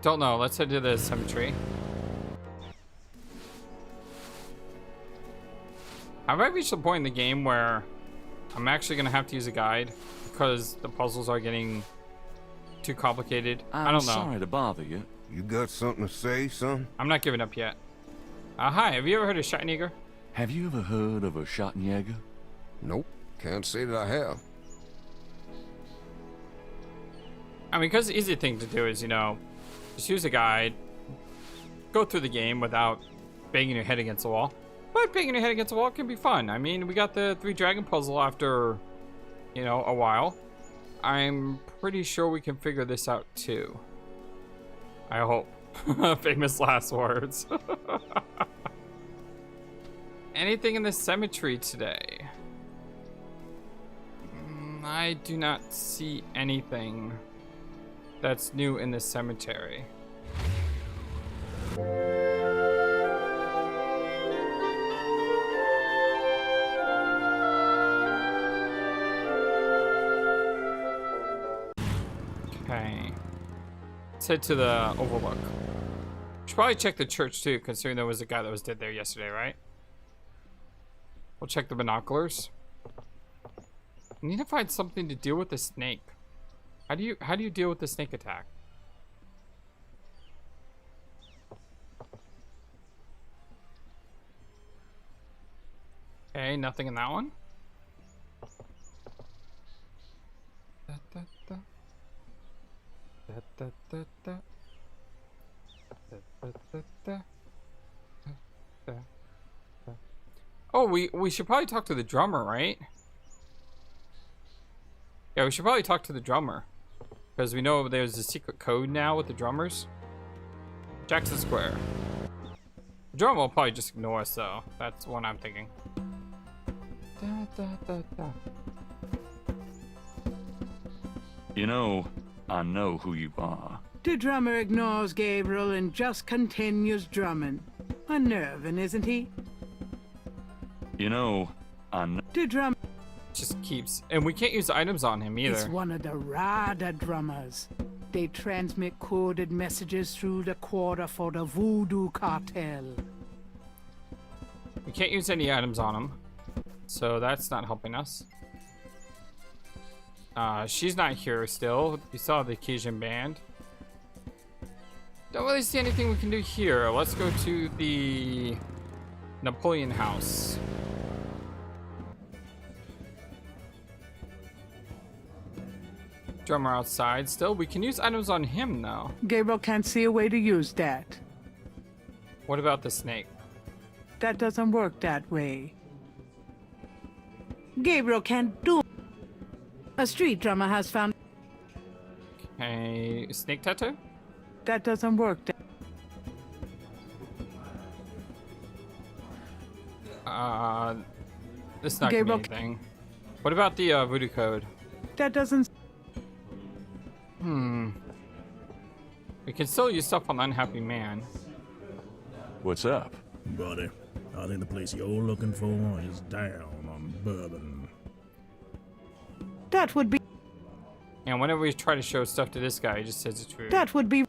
Don't know. Let's head to the cemetery. Have I reached the point in the game where I'm actually going to have to use a guide because the puzzles are getting too complicated? I don't know. Sorry to bother you. You got something to say, son? I'm not giving up yet. Hi, have you ever heard of Schottenjäger? Have you ever heard of a Schottenjäger? Nope. Can't say that I have. I mean, because the easy thing to do is, you know, just use a guide, go through the game without banging your head against the wall. But banging your head against the wall can be fun. I mean, we got the 3 dragon puzzle after, you know, a while. I'm pretty sure we can figure this out too. I hope. Famous last words. Anything in the cemetery today? I do not see anything that's new in the cemetery. Okay. Let's head to the Overlook. Should probably check the church too, considering there was a guy that was dead there yesterday, right? We'll check the binoculars. I need to find something to deal with the snake. How do you deal with the snake attack? Okay, nothing in that one. Da, da, da. Da, da, da, da. Da, da, da, da. Da, da. Oh, we should probably talk to the drummer, right? Yeah, we should probably talk to the drummer. Because we know there's a secret code now with the drummers. Jackson Square. The drummer will probably just ignore us though. That's what I'm thinking. Da, da, da, da. You know, I know who you are. The drummer ignores Gabriel and just continues drumming. Unnerving, isn't he? You know, I know. The drummer Just keeps, and we can't use items on him either. is one of the Rada drummers. They transmit coded messages through the quarter for the Voodoo cartel. We can't use any items on him, so that's not helping us. She's not here still. You saw the Cajun band. Don't really see anything we can do here. Let's go to the Napoleon house. Drummer outside still. We can use items on him though. Gabriel can't see a way to use that. What about the snake? That doesn't work that way. Gabriel can't do. A street drummer has found. A snake tattoo? That doesn't work. This is not gonna be anything. What about the voodoo code? That doesn't. We can still use stuff on the unhappy man. What's up? Buddy, I think the place you're looking for is down on Bourbon. That would be. And whenever we try to show stuff to this guy, he just says it's true. That would be.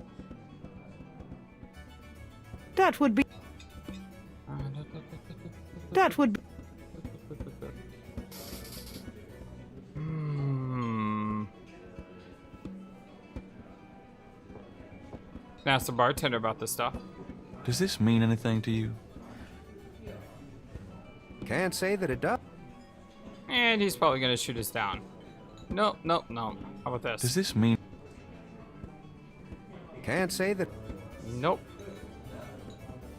That would be. That would be. Ask the bartender about this stuff. Does this mean anything to you? Can't say that it does. And he's probably gonna shoot us down. No, no, no. How about this? Does this mean? Can't say that. Nope.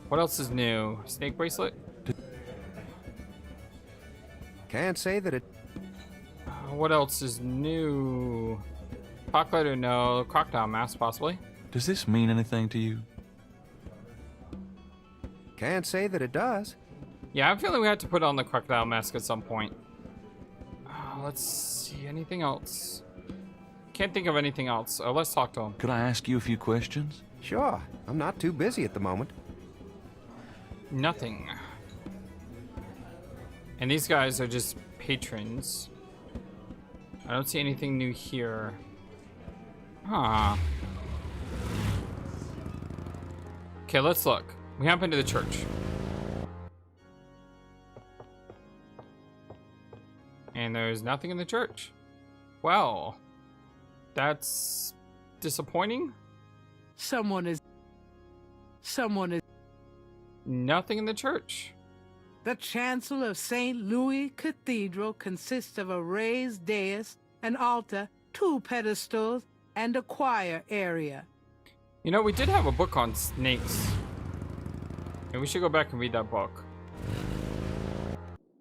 What else is new? Snake bracelet? Can't say that it. What else is new? Clock lighter, no. Crocodile mask, possibly. Does this mean anything to you? Can't say that it does. Yeah, I'm feeling we have to put on the crocodile mask at some point. Let's see. Anything else? Can't think of anything else. Let's talk to him. Could I ask you a few questions? Sure, I'm not too busy at the moment. Nothing. And these guys are just patrons. I don't see anything new here. Huh. Okay, let's look. We haven't been to the church. And there's nothing in the church. Well, that's disappointing. Someone is... Nothing in the church. The chancel of St. Louis Cathedral consists of a raised dais, an altar, 2 pedestals, and a choir area. You know, we did have a book on snakes. Maybe we should go back and read that book.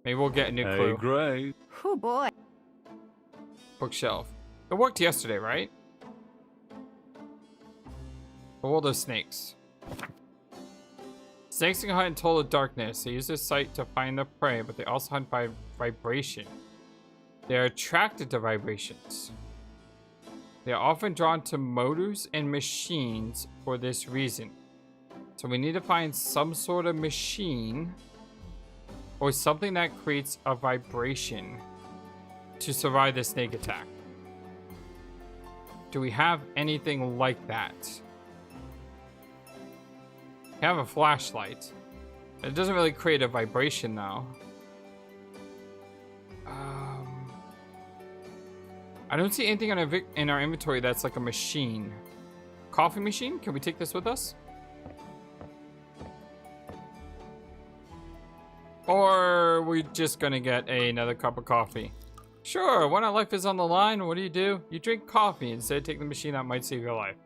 Maybe we'll get a new clue. Hey, Gray. Oh boy. Bookshelf. It worked yesterday, right? The world of snakes. Snakes can hunt in total darkness. They use their sight to find their prey, but they also hunt by vibration. They are attracted to vibrations. They are often drawn to motors and machines for this reason. So we need to find some sort of machine or something that creates a vibration to survive the snake attack. Do we have anything like that? We have a flashlight. It doesn't really create a vibration though. I don't see anything in our inventory that's like a machine. Coffee machine? Can we take this with us? Or are we just gonna get another cup of coffee? Sure, when our life is on the line, what do? You drink coffee instead of taking the machine that might save your life.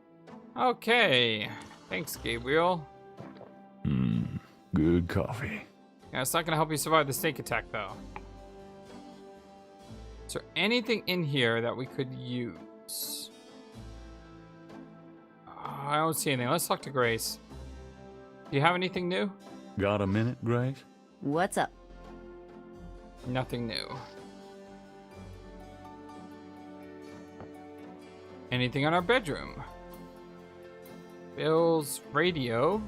Okay. Thanks, Gabriel. Good coffee. Yeah, it's not gonna help you survive the snake attack though. Is there anything in here that we could use? I don't see anything. Let's talk to Grace. Do you have anything new? Got a minute, Grace? What's up? Nothing new. Anything in our bedroom? Bill's radio.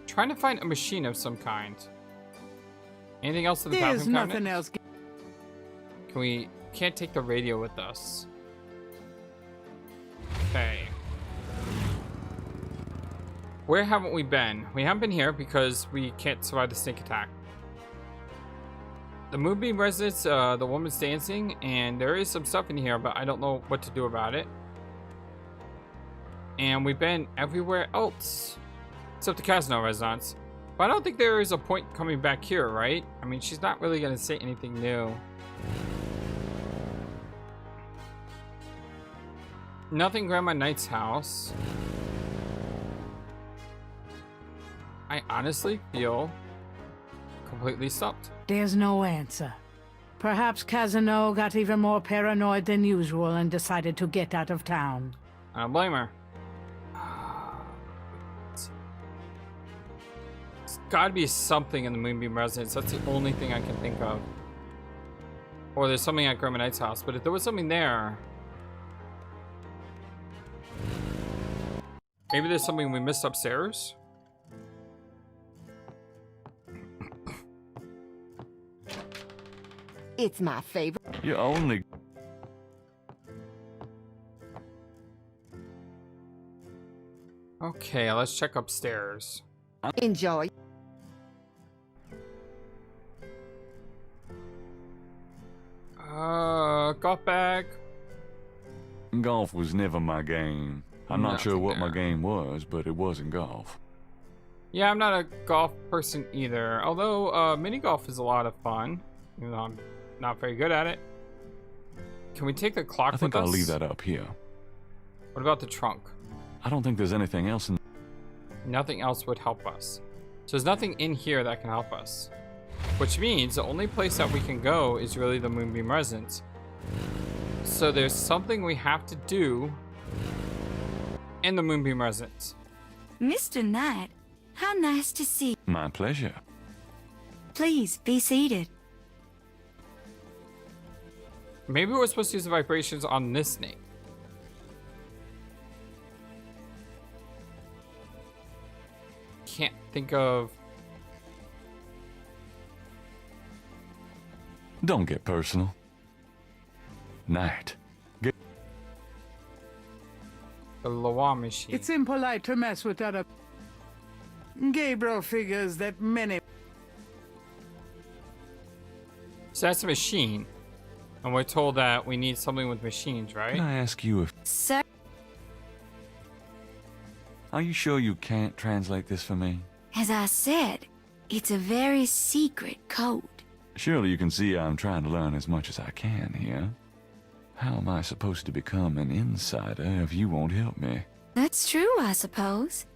Trying to find a machine of some kind. Anything else in the There's bathroom cabinet? nothing else. Can't take the radio with us. Okay. Where haven't we been? We haven't been here because we can't survive the snake attack. The Moonbeam residence, the woman's dancing, and there is some stuff in here, but I don't know what to do about it. And we've been everywhere else, except the Casino residence. But I don't think there is a point coming back here, right? I mean, she's not really going to say anything new. Nothing Grandma Knight's house. I honestly feel completely stumped. There's no answer. Perhaps Casino got even more paranoid than usual and decided to get out of town. I don't blame her. There's gotta be something in the Moonbeam residence. That's the only thing I can think of. Or there's something at Grandma Knight's house. But if there was something there... Maybe there's something we missed upstairs? It's my favorite. You only... Okay, let's check upstairs. Enjoy. Golf bag. Golf was never my game. I'm not sure Nothing what my there. game was, but it wasn't golf. Yeah, I'm not a golf person either. Although, mini golf is a lot of fun. Even though I'm not very good at it. Can we take the clock I think with I'll us? leave that up here. What about the trunk? I don't think there's anything else in... Nothing else would help us. So there's nothing in here that can help us. Which means the only place that we can go is really the Moonbeam residence. So there's something we have to do in the Moonbeam residence. Mr. Knight, how nice to see you. My pleasure. Please be seated. Maybe we're supposed to use the vibrations on this snake. Can't think of... Don't get personal. Knight. The The Loa machine. It's impolite to mess with other. Gabriel figures that many. So that's a machine. And we're told that we need something with machines, right? Can I ask you if... Sir, Are you sure you can't translate this for me? as I said, it's a very secret code. Surely you can see I'm trying to learn as much as I can here. How am I supposed to become an insider if you won't help me? That's true, I suppose.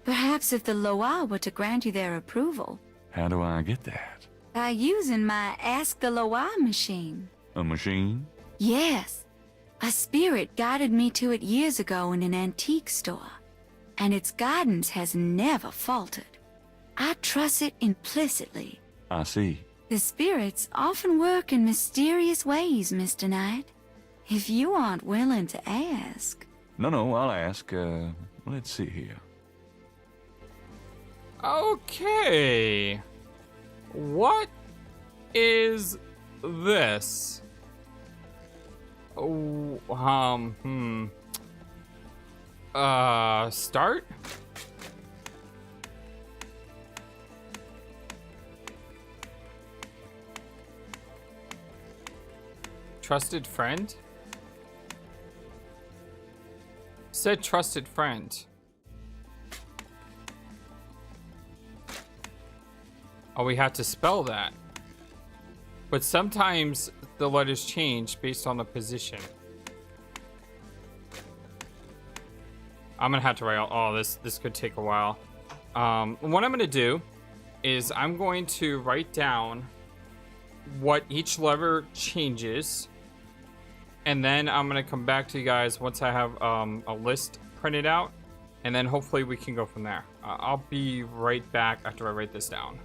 Perhaps if the Loa were to grant you their approval, How do I get that? by using my Ask the Loa machine. A machine? Yes. A spirit guided me to it years ago in an antique store, and its guidance has never faltered. I trust it implicitly. I see. The spirits often work in mysterious ways, Mr. Knight. If you aren't willing to ask. No, I'll ask. Let's see here. Okay. What is this? Oh, start? Trusted friend? Said trusted friend. Oh, we have to spell that. But sometimes the letters change based on the position. I'm gonna have to write out all this. This could take a while. What I'm gonna do is I'm going to write down what each lever changes, and then I'm gonna come back to you guys once I have a list printed out, and then hopefully we can go from there. I'll be right back after I write this down.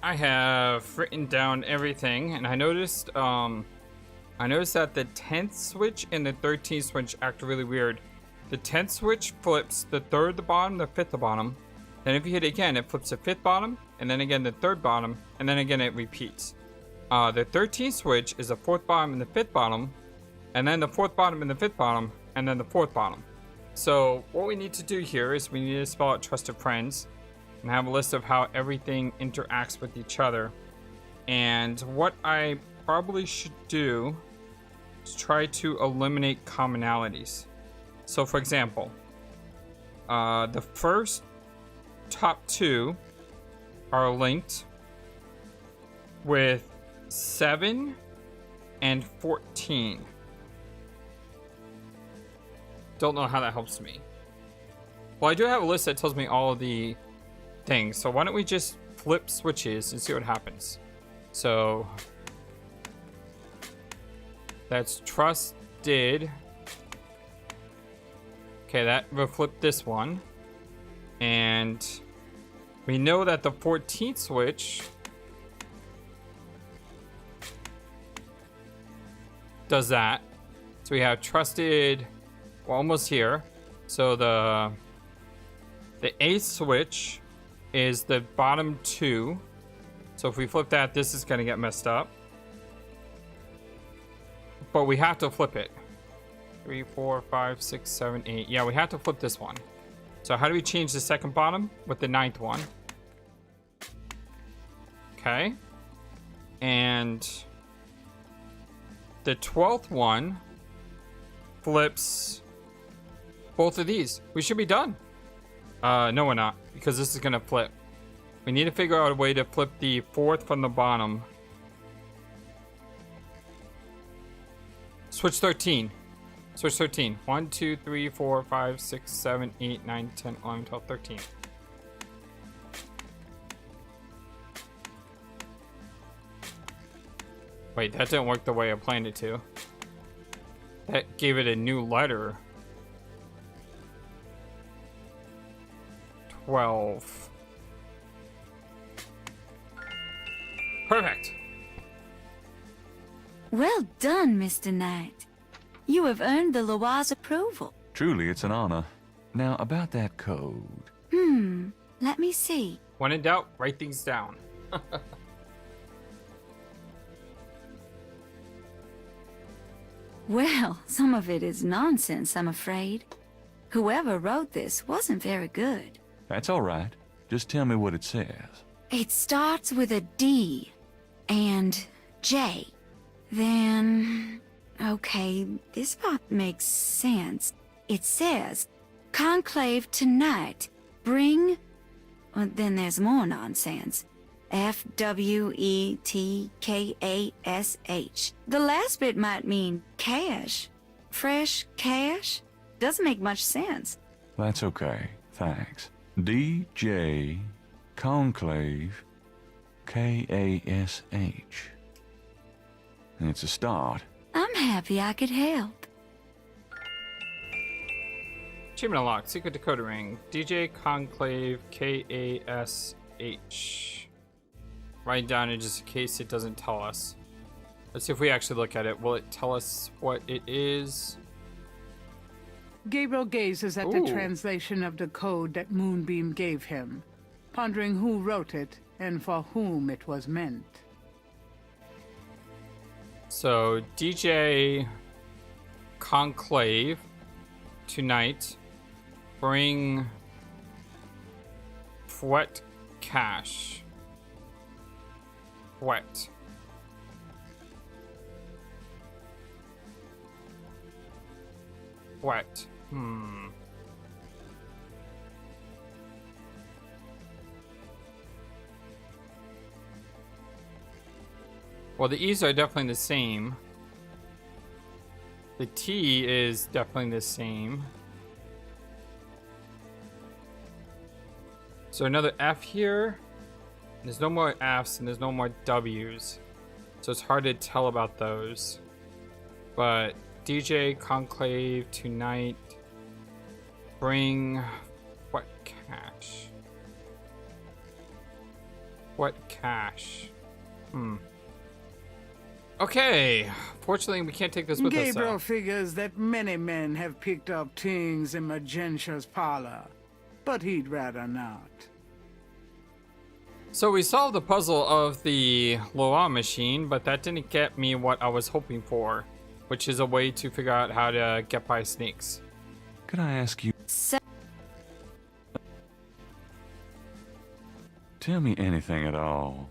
I have written down everything, and I noticed that the 10th switch and the 13th switch act really weird. The 10th switch flips the 3rd the bottom, the 5th the bottom. Then if you hit it again, it flips the 5th bottom, and then again the 3rd bottom, and then again it repeats. The 13th switch is the 4th bottom and the 5th bottom, and then the 4th bottom and the 5th bottom, and then the 4th bottom. So what we need to do here is we need to spell out trusted friends and have a list of how everything interacts with each other. And what I probably should do is try to eliminate commonalities. So for example, the first top two are linked with 7 and 14. Don't know how that helps me. Well, I do have a list that tells me all of the things, so why don't we just flip switches and see what happens. So that's trusted. Okay, that will flip this one, and we know that the 14th switch does that. So we have trusted. We're almost here. So the 8th switch is the bottom two. So if we flip that, this is going to get messed up. But we have to flip it. 3, 4, 5, 6, 7, 8. Yeah, we have to flip this one. So how do we change the second bottom? With the 9th one. Okay. And the 12th one flips both of these. We should be done. No, we're not, because this is gonna flip. We need to figure out a way to flip the 4th from the bottom. Switch 13. Switch 13. 1, 2, 3, 4, 5, 6, 7, 8, 9, 10, 11, 12, 13. Wait, that didn't work the way I planned it to. That gave it a new letter. 12. Perfect. Well done, Mr. Knight. You have earned the Loa's approval. Truly, it's an honor. Now, about that code. Let me see. When in doubt, write things down. Well, some of it is nonsense, I'm afraid. Whoever wrote this wasn't very good. That's all right. Just tell me what it says. It starts with a D and J. Then... okay, this part makes sense. It says, Conclave tonight. Bring... well, then there's more nonsense. F-W-E-T-K-A-S-H. The last bit might mean cash. Fresh cash? Doesn't make much sense. That's okay. Thanks. DJ Conclave K-A-S-H. It's a start. I'm happy I could help. Achievement unlocked. Secret decoder ring. DJ Conclave K-A-S-H. Write down it just in case it doesn't tell us. Let's see if we actually look at it. Will it tell us what it is? Gabriel gazes at the Ooh. translation of the code that Moonbeam gave him, pondering who wrote it and for whom it was meant. So, DJ Conclave tonight. Bring Fwet cash. Wet. Wet. Well, the E's are definitely the same. The T is definitely the same. So another F here. There's no more F's and there's no more W's. So it's hard to tell about those. But DJ Conclave tonight. Bring what cash? What cash? Okay. Fortunately, we can't take this with Gabriel us. figures that many men have picked up things in Magentia's parlor, but he'd rather not. So we solved the puzzle of the Loa machine, but that didn't get me what I was hoping for, which is a way to figure out how to get by snakes. Could I ask you? Tell me anything at all.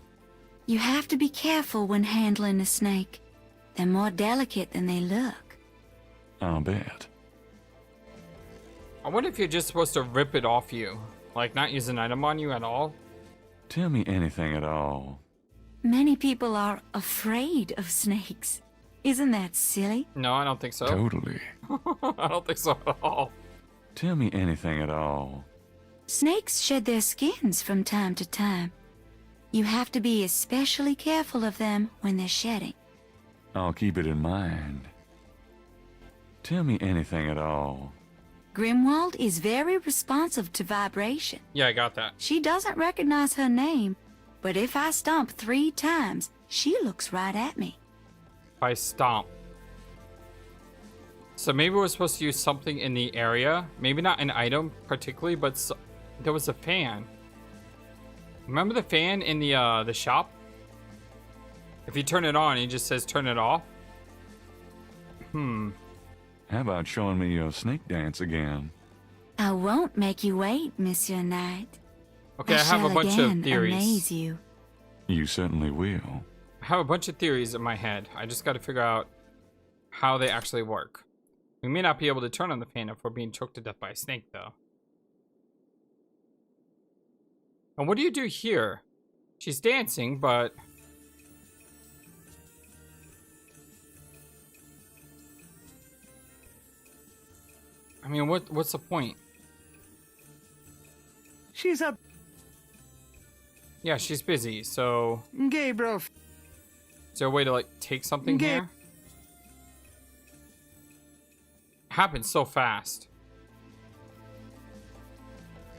You have to be careful when handling a snake. They're more delicate than they look. I'll bet. I wonder if you're just supposed to rip it off you, like not use an item on you at all. Tell me anything at all. Many people are afraid of snakes. Isn't that silly? No, I don't think so. Totally. I don't think so at all. Tell me anything at all. Snakes shed their skins from time to time. You have to be especially careful of them when they're shedding. I'll keep it in mind. Tell me anything at all. Grimwald is very responsive to vibration. Yeah, I got that. She doesn't recognize her name, but if I stomp 3 times, she looks right at me. By stomp. So maybe we're supposed to use something in the area. Maybe not an item particularly, but there was a fan. Remember the fan in the shop? If you turn it on, it just says turn it off. How about showing me your snake dance again? I won't make you wait, Monsieur Knight. Okay, I have a shall bunch again of theories. amaze you. You certainly will. I have a bunch of theories in my head. I just got to figure out how they actually work. We may not be able to turn on the fan if we're being choked to death by a snake, though. And what do you do here? She's dancing, but... I mean, what's the point? She's up. Yeah, she's busy, so... Gabriel. Is there a way to, like, take something here? Happens so fast.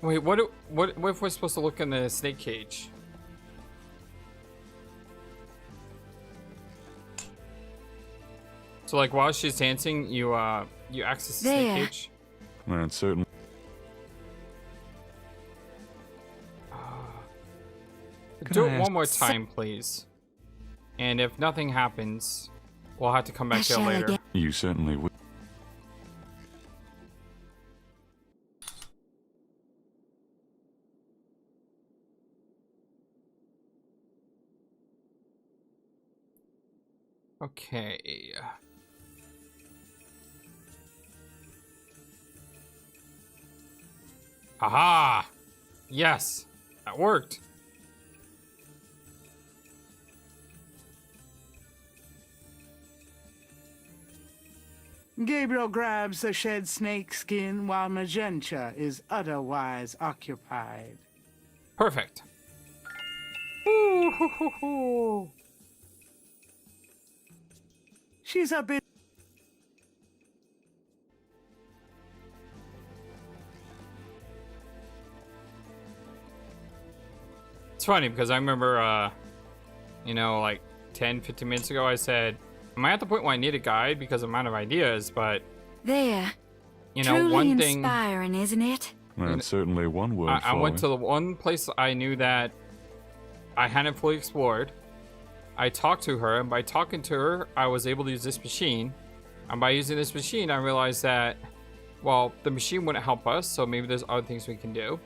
Wait, what if we're supposed to look in the snake cage? So, like, while she's dancing, you access the snake cage? That's certainly... Do it one more time, please. And if nothing happens, we'll have to come back here later. You certainly would. Okay. Aha! Yes! That worked. Gabriel grabs the shed snake skin while Magenta is otherwise occupied. Perfect. Ooh, hoo, hoo, hoo. She's a bit. It's funny because I remember, you know, like 10, 15 minutes ago, I said, am I at the point where I need a guide because of the amount of ideas? But There. you know, Truly one thing. inspiring, isn't it? That's certainly one word I for went it. to the one place I knew that I hadn't fully explored. I talked to her, and by talking to her, I was able to use this machine. And by using this machine, I realized that, well, the machine wouldn't help us, so maybe there's other things we can do.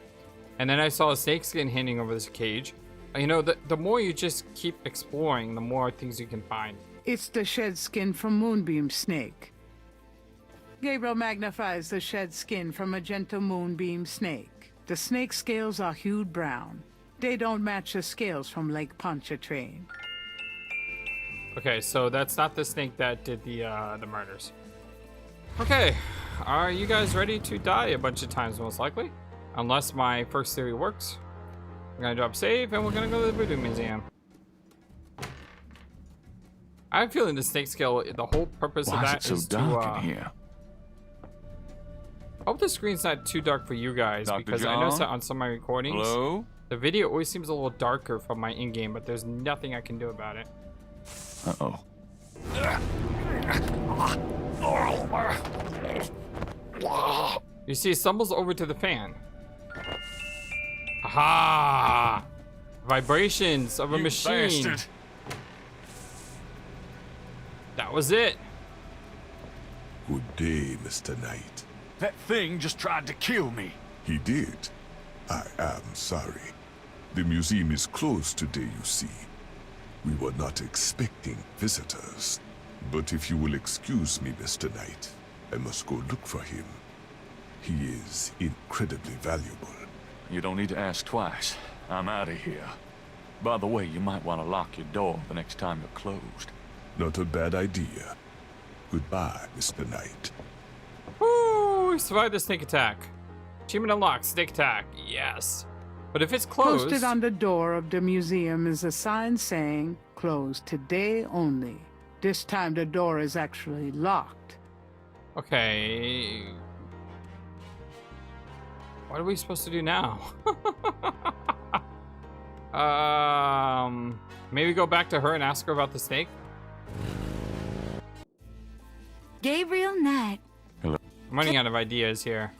And then I saw a snake skin hanging over this cage. You know, the more you just keep exploring, the more things you can find. It's the shed skin from Moonbeam Snake. Gabriel magnifies the shed skin from Magenta Moonbeam Snake. The snake scales are hued brown. They don't match the scales from Lake Pontchartrain. Okay, so that's not the snake that did the murders. Okay, are you guys ready to die a bunch of times, most likely? Unless my first theory works. We're gonna drop save, and we're gonna go to the Voodoo Museum. I have a feeling the snake scale, the whole purpose Why of is that it so is dark to, in here? I hope the screen's not too dark for you guys, Dr. because I noticed that John? on some of my recordings, Hello? the video always seems a little darker from my in-game, but there's nothing I can do about it. Uh-oh. You see, he stumbles over to the fan. Aha! Vibrations of a machine. Bastard. That was it. Good day, Mr. Knight. That thing just tried to kill me. He did. I am sorry. The museum is closed today, you see. We were not expecting visitors. But if you will excuse me, Mr. Knight, I must go look for him. He is incredibly valuable. You don't need to ask twice. I'm out of here. By the way, you might want to lock your door the next time you're closed. Not a bad idea. Goodbye, Mr. Knight. Woo! We survived the snake attack. Achievement unlocked. Snake attack. Yes. But if it's closed... Posted on the door of the museum is a sign saying, closed today only. This time the door is actually locked. Okay. What are we supposed to do now? Maybe go back to her and ask her about the snake? Gabriel Knight. I'm running out of ideas here.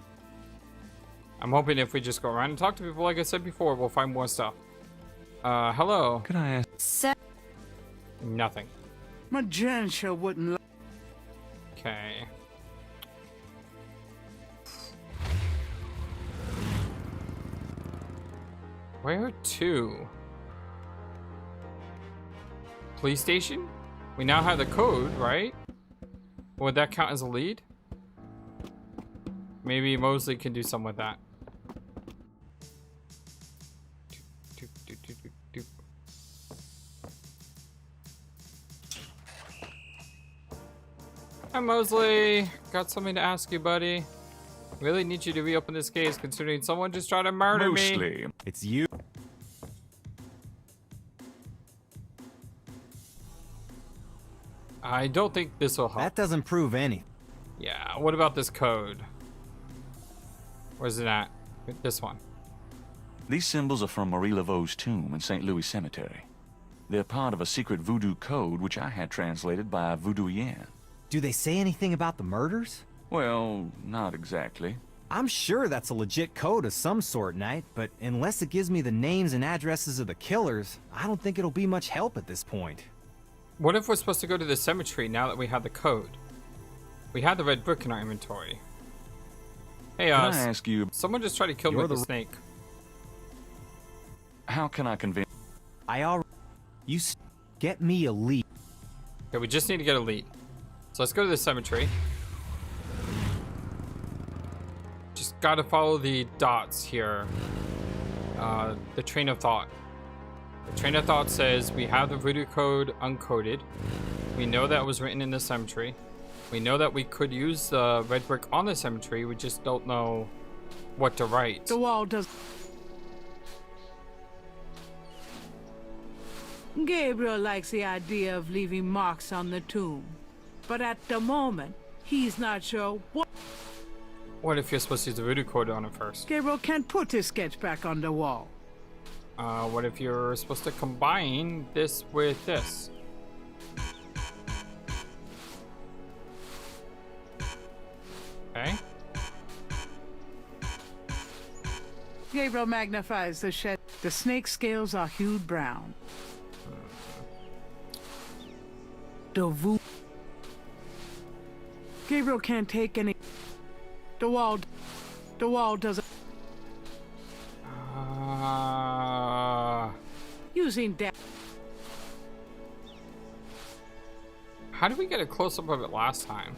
I'm hoping if we just go around and talk to people, like I said before, we'll find more stuff. Hello? Could I ask? Sir. Nothing. Magenta wouldn't. Okay. Where to? Police station? We now have the code, right? Would that count as a lead? Maybe Mosley can do something with that. Hi, Mosley. Got something to ask you, buddy. Really need you to reopen this case, considering someone just tried to murder me. Mostly. It's you. I don't think this will help. That doesn't prove any. Yeah, what about this code? Where's it at? This one. These symbols are from Marie Laveau's tomb in St. Louis Cemetery. They're part of a secret voodoo code which I had translated by Voodoo Yan. Do they say anything about the murders? Well, not exactly. I'm sure that's a legit code of some sort, Knight, but unless it gives me the names and addresses of the killers, I don't think it'll be much help at this point. What if we're supposed to go to the cemetery now that we have the code? We had the red book in our inventory. Hey, Can I ask you, someone just tried to kill me with a snake. how can I convince... Get me a lead. Okay, we just need to get a lead. So let's go to the cemetery. Just gotta follow the dots here. The train of thought. The train of thought says we have the voodoo code uncoded. We know that was written in the cemetery. We know that we could use the red brick on the cemetery. We just don't know what to write. The wall does. Gabriel likes the idea of leaving marks on the tomb, but at the moment, he's not sure what. What if you're supposed to use the voodoo code on it first? Gabriel can't put his sketch back on the wall. What if you're supposed to combine this with this? Okay. Gabriel magnifies the shed. The snake scales are hued brown. Gabriel can't take any. The wall doesn't. Using that. How did we get a close-up of it last time?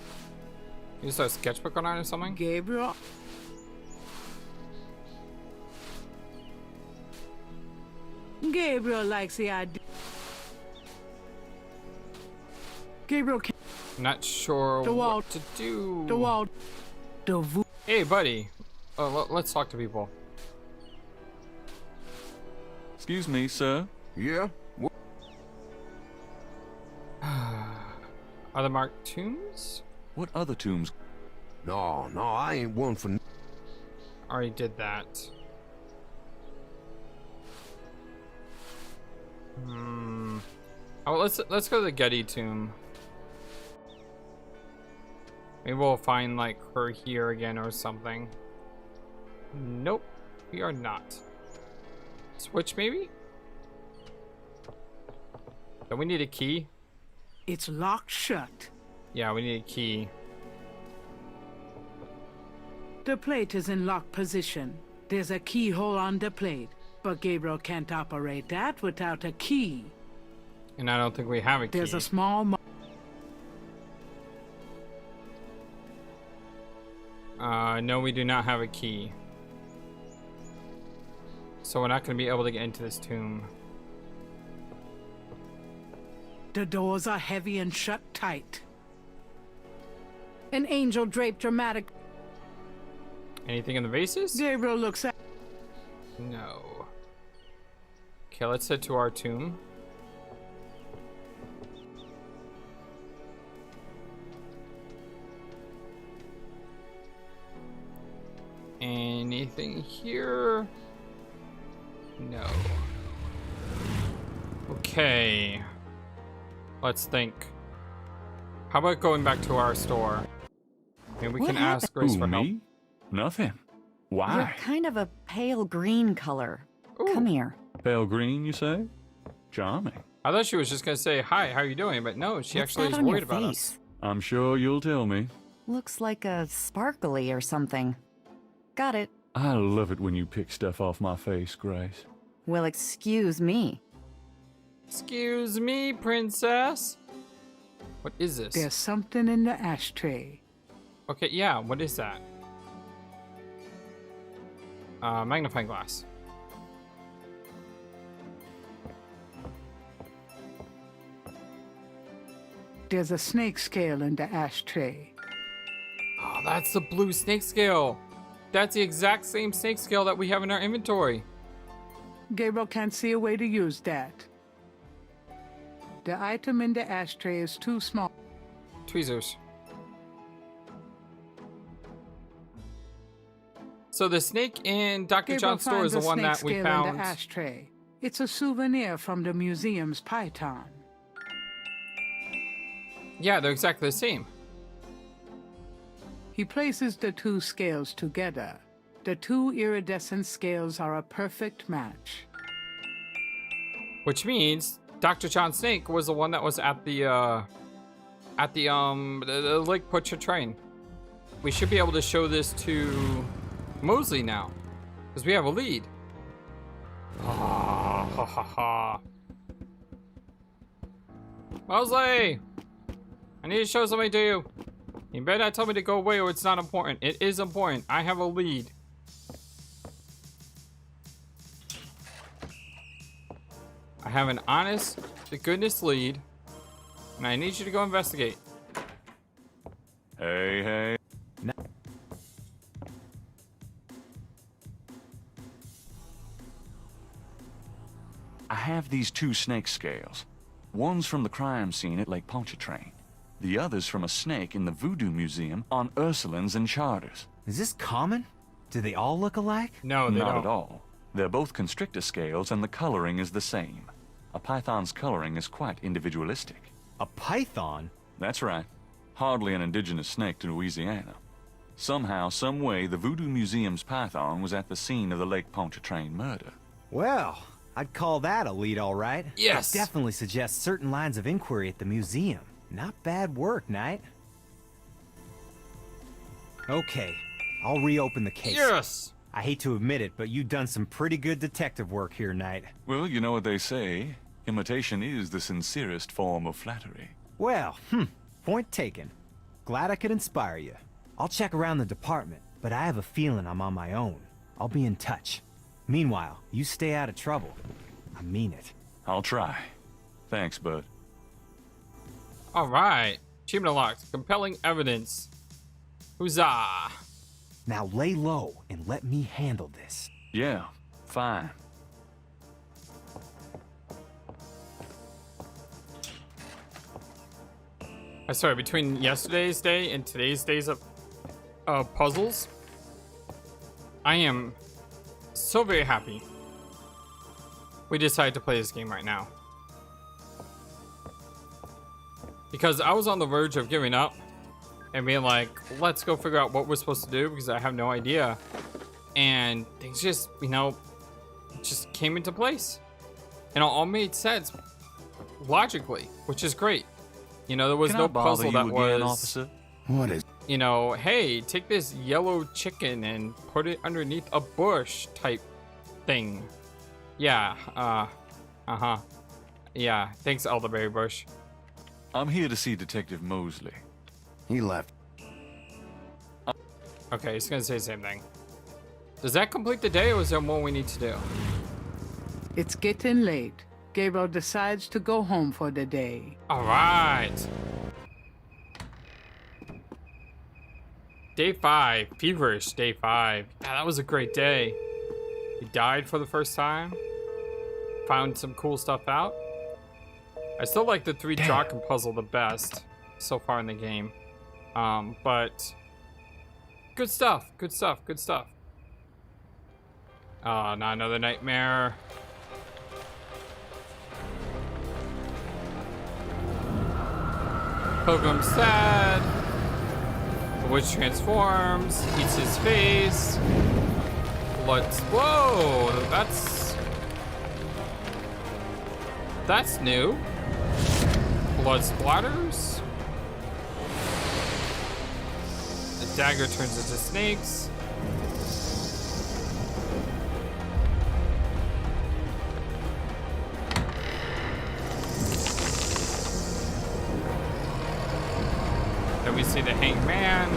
Use our sketchbook on it or something? Gabriel. Gabriel likes the idea. Gabriel can't. Not sure what to do. The wall. Hey, buddy. Let's talk to people. Excuse me, sir. Yeah? Are the marked tombs? What other tombs? No, I ain't one for... Already did that. Oh, let's go to the Getty tomb. Maybe we'll find like her here again or something. Nope, we are not. Switch maybe? Don't we need a key? It's locked shut. Yeah, we need a key. The plate is in locked position. There's a keyhole on the plate, but Gabriel can't operate that without a key. And I don't think we have a key. There's a small no, we do not have a key. So we're not going to be able to get into this tomb. The doors are heavy and shut tight. An angel draped dramatic. Anything in the vases? Gabriel looks at. No. Okay, let's head to our tomb. Anything here? No. Okay. Let's think. How about going back to our store? Maybe we What can ask Grace Who, for help. me? Nothing. You're Why? kind of a pale green color. Ooh. Come here. Pale green, you say? Charming. I thought she was just gonna say hi, how are you doing? But no, she What's actually that is on worried your about face? us. I'm sure you'll tell me. Looks like a sparkly or something. Got it. I love it when you pick stuff off my face, Grace. Well, excuse me. Excuse me, princess. What is this? There's something in the ashtray. Okay, yeah, what is that? Magnifying glass. There's a snake scale in the ashtray. Oh, that's the blue snake scale. That's the exact same snake scale that we have in our inventory. Gabriel can't see a way to use that. The item in the ashtray is too small. Tweezers. So the snake in Dr. Gabriel John's store is the finds a one snake that we scale in found. the ashtray. It's a souvenir from the museum's python. Yeah, they're exactly the same. He places the two scales together. The two iridescent scales are a perfect match. Which means Dr. John Snake was the one that was at the Lake Pontchartrain. We should be able to show this to Mosley now, because we have a lead. Ah, ha ha ha. Mosley! I need to show something to you. You better not tell me to go away or it's not important. It is important. I have a lead. I have an honest to goodness lead, and I need you to go investigate. Hey, hey. I have these two snake scales. One's from the crime scene at Lake Pontchartrain. The other's from a snake in the Voodoo Museum on Ursulines and Charters. Is this common? Do they all look alike? No, they Not don't. at all. They're both constrictor scales and the coloring is the same. A python's coloring is quite individualistic. A python? That's right. Hardly an indigenous snake to Louisiana. Somehow, some way, the Voodoo Museum's python was at the scene of the Lake Pontchartrain murder. Well, I'd call that a lead, all right. Yes. It definitely suggests certain lines of inquiry at the museum. Not bad work, Knight. Okay, I'll reopen the case. Yes! I hate to admit it, but you've done some pretty good detective work here, Knight. Well, you know what they say. Imitation is the sincerest form of flattery. Well, point taken. Glad I could inspire you. I'll check around the department, but I have a feeling I'm on my own. I'll be in touch. Meanwhile, you stay out of trouble. I mean it. I'll try. Thanks, bud. Alright. Achievement unlocked. Compelling evidence. Huzzah! Now lay low and let me handle this. Yeah, fine. I swear, between yesterday's day and today's days of puzzles, I am so very happy we decided to play this game right now. Because I was on the verge of giving up and being like, let's go figure out what we're supposed to do because I have no idea. And things just, you know, just came into place. And it all made sense logically, which is great. You know, there was Can I no bother puzzle you that again, was, officer? What is... you know, hey, take this yellow chicken and put it underneath a bush type thing. Yeah, uh-huh. Yeah, thanks, Elderberry Bush. I'm here to see Detective Mosley. He left. Okay, he's gonna say the same thing. Does that complete the day, or is there more we need to do? It's getting late. Gabriel decides to go home for the day. All right. Day 5, feverish day 5. Yeah, that was a great day. We died for the first time. Found some cool stuff out. I still like the 3 Draken puzzle the best so far in the game. But good stuff, good stuff, good stuff. Not another nightmare. Pilgrim's sad. The witch transforms, eats his face. Let's. Whoa, that's new. Blood splatters. The dagger turns into snakes. Then we see the hanged man.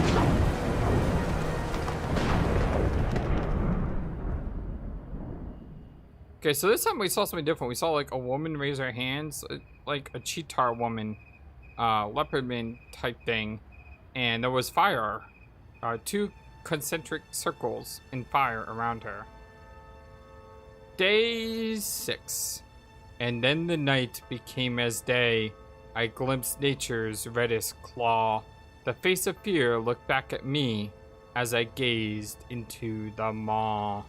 Okay, so this time we saw something different. We saw like a woman raise her hands, like a Cheetar woman. leopardman type thing, and there was fire, 2 concentric circles in fire around her. Day 6. And then the night became as day. I glimpsed nature's reddest claw. The face of fear looked back at me as I gazed into the maw.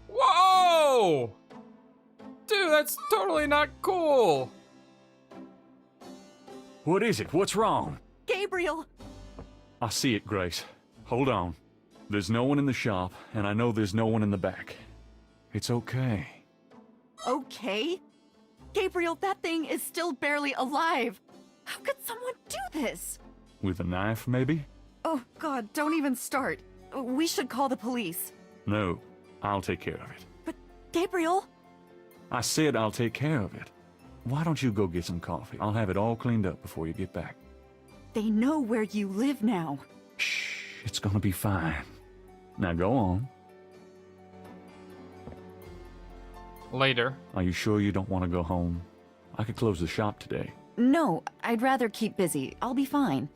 Whoa! Dude, that's totally not cool. What is it? What's wrong? Gabriel! I see it, Grace. Hold on. There's no one in the shop, and I know there's no one in the back. It's okay. Okay? Gabriel, that thing is still barely alive. How could someone do this? With a knife, maybe? Oh, God, don't even start. We should call the police. No, I'll take care of it. But, Gabriel? I said I'll take care of it. Why don't you go get some coffee? I'll have it all cleaned up before you get back. They know where you live now. Shh, it's gonna be fine. Now go on. Later. Are you sure you don't want to go home? I could close the shop today. No, I'd rather keep busy. I'll be fine.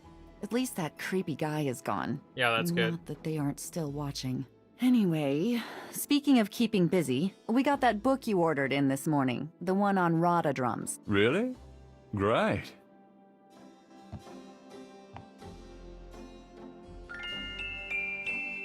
At least that creepy guy is gone. Yeah, that's good. Not that they aren't still watching. Anyway, speaking of keeping busy, we got that book you ordered in this morning. The one on Rada drums. Really? Great.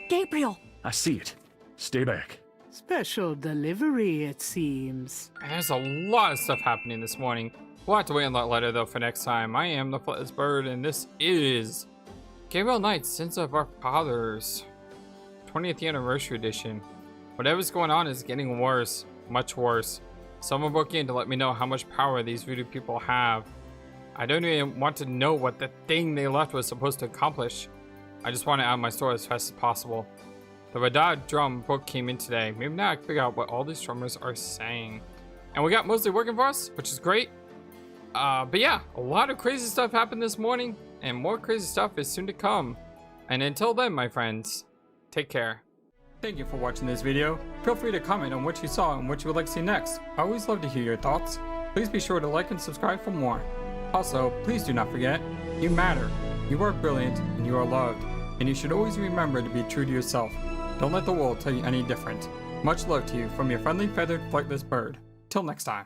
Gabriel! I see it. Stay back. Special delivery, it seems. There's a lot of stuff happening this morning. We'll have to wait on that letter though for next time. I am the FlightlessBird, and this is Gabriel Knight, Sins of Our Fathers, 20th Anniversary Edition. Whatever's going on is getting worse, much worse. Someone broke in to let me know how much power these voodoo people have. I don't even want to know what the thing they left was supposed to accomplish. I just want it out of my store as fast as possible. The Rada drum book came in today. Maybe now I can figure out what all these drummers are saying. And we got mostly working for us, which is great. But yeah, a lot of crazy stuff happened this morning, and more crazy stuff is soon to come. And until then, my friends, take care. Thank you for watching this video. Feel free to comment on what you saw and what you would like to see next. I always love to hear your thoughts. Please be sure to like and subscribe for more. Also, please do not forget, you matter, you are brilliant, and you are loved. And you should always remember to be true to yourself. Don't let the world tell you any different. Much love to you from your friendly feathered flightless bird. Till next time.